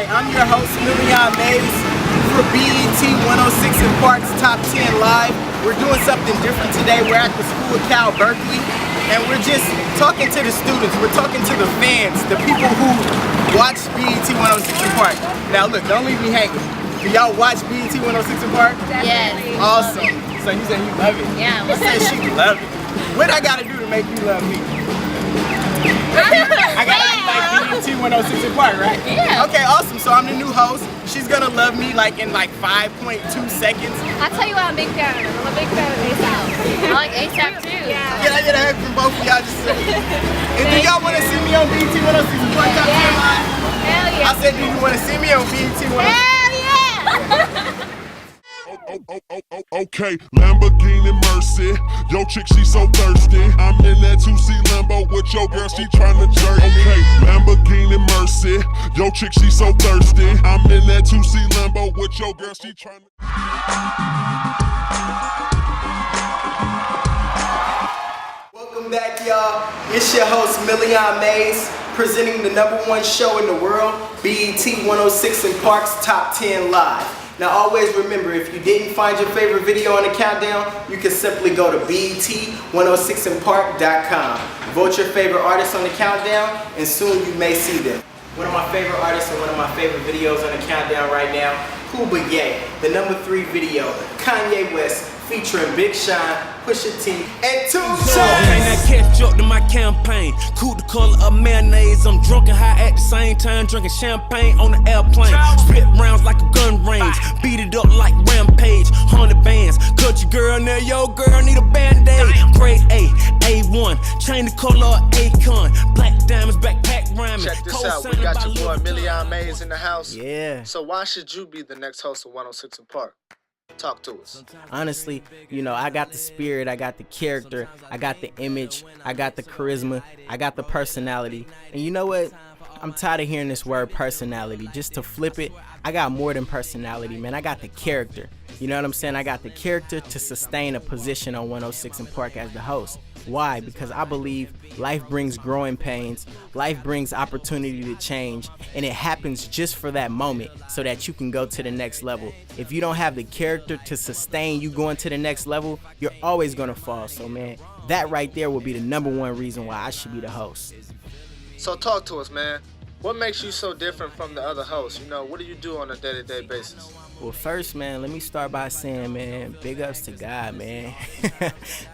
Alright, I'm your host, Million Mays, for BET 106 and Park's Top 10 Live. We're doing something different today. We're at the School of Cal Berkeley, and we're just talking to the students. We're talking to the fans, the people who watch BET 106 and Park. Now look, don't leave me hanging. Do y'all watch BET 106 and Park? Yes. Awesome. So you said you love it. Yeah. You said she love it. What I gotta do to make you love me? I gotta be like BET 106 and Park, right? Yeah. Okay, awesome. So I'm the new host. She's gonna love me like in like 5.2 seconds. I'll tell you what I'm a big fan of. I'm a big fan of ASAP. I like ASAP too. Yeah. Can I get a hug from both of y'all? Just and do y'all wanna see me on BET 106 and Park Top 10 Live? Hell yeah. I said, do you wanna see me on BET 106? Hell yeah. Okay, Lamborghini Mercy. Yo, chick, she so thirsty. I'm in that 2C Lambo with your girl, she tryna jerk. Okay, Lamborghini Mercy. Yo, chick, she so thirsty. I'm in that 2C Lambo with your girl, she tryna. Welcome back, y'all. It's your host, Million Mays, presenting the #1 show in the world, BET 106 and Park's Top 10 Live. Now always remember, if you didn't find your favorite video on the countdown, you can simply go to BET106andPark.com. Vote your favorite artists on the countdown, and soon you may see them. One of my favorite artists and one of my favorite videos on the countdown right now, Cool But Ye, the #3 video, Kanye West, featuring Big Sean, Pusha T, and 2 Chainz. Can I catch up to my campaign? Cool the color of mayonnaise. I'm drunk and high at the same time, drinking champagne on the airplane. Spit rounds like a gun range, beat it up like Rampage. 100 bands, cut your girl now, your girl need a band-aid. Grade A, A1, chain the color of Akon. Black diamonds, backpack rhyming. Check this out, we got your boy Million Mays in the house. Yeah. So why should you be the next host of 106 and Park? Talk to us. Honestly, you know, I got the spirit, I got the character, I got the image, I got the charisma, I got the personality. And you know what? I'm tired of hearing this word personality. Just to flip it, I got more than personality, man. I got the character. You know what I'm saying? I got the character to sustain a position on 106 and Park as the host. Why? Because I believe life brings growing pains, life brings opportunity to change, and it happens just for that moment so that you can go to the next level. If you don't have the character to sustain you going to the next level, you're always gonna fall. So man, that right there will be the #1 reason why I should be the host. So talk to us, man. What makes you so different from the other hosts? You know, what do you do on a day-to-day basis? Well, first, man, let me start by saying, man, big ups to God, man.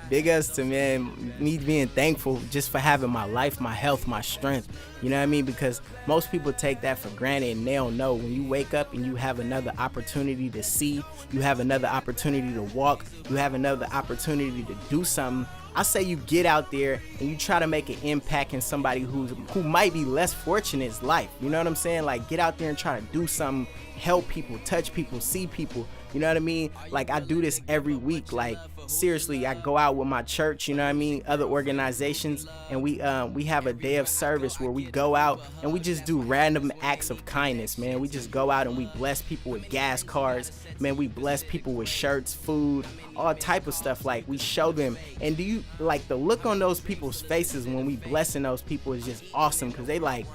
Big ups to, man, me being thankful just for having my life, my health, my strength. You know what I mean? Because most people take that for granted and they don't know. When you wake up and you have another opportunity to see, you have another opportunity to walk, you have another opportunity to do something, I say you get out there and you try to make an impact in somebody who might be less fortunate's life. You know what I'm saying? Like, get out there and try to do something, help people, touch people, see people. You know what I mean? Like, I do this every week. Like, seriously, I go out with my church, you know what I mean, other organizations, and we have a day of service where we go out and we just do random acts of kindness, man. We just go out and we bless people with gas cards, man. We bless people with shirts, food, all type of stuff. Like, we show them, and do you like the look on those people's faces when we blessing those people is just awesome, because they like,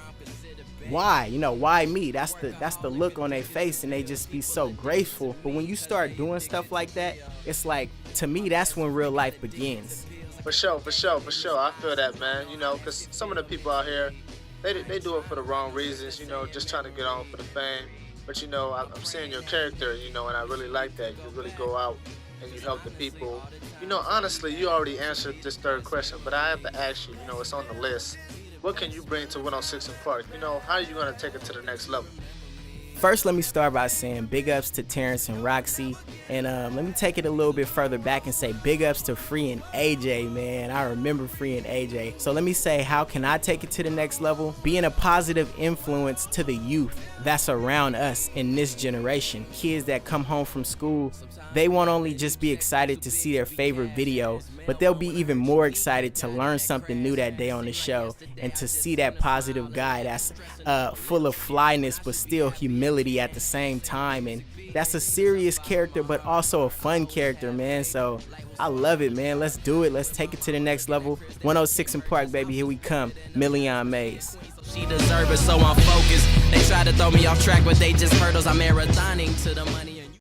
why? You know, why me? That's the look on their face, and they just be so grateful. But when you start doing stuff like that, it's like, to me, that's when real life begins. For sure. I feel that, man. You know, because some of the people out here, they do it for the wrong reasons, you know, just trying to get on for the fame. But, you know, I'm seeing your character, you know, and I really like that. You really go out and you help the people. You know, honestly, you already answered this third question, but I have to ask you, you know, it's on the list. What can you bring to 106 and Park? You know, how are you going to take it to the next level? First, let me start by saying big ups to Terrence and Roxy. And let me take it a little bit further back and say big ups to Free and AJ, man. I remember Free and AJ. So let me say, how can I take it to the next level? Being a positive influence to the youth that's around us in this generation. Kids that come home from school, they won't only just be excited to see their favorite video, but they'll be even more excited to learn something new that day on the show and to see that positive guy that's full of flyness but still humility vulnerability at the same time, and that's a serious character but also a fun character, man. So I love it, man. Let's do it. Let's take it to the next level. 106 & Park, baby, here we come. Million Mays. She deserve it, so I'm focused. They try to throw me off track, but they just hurdles. I'm marathoning to the money.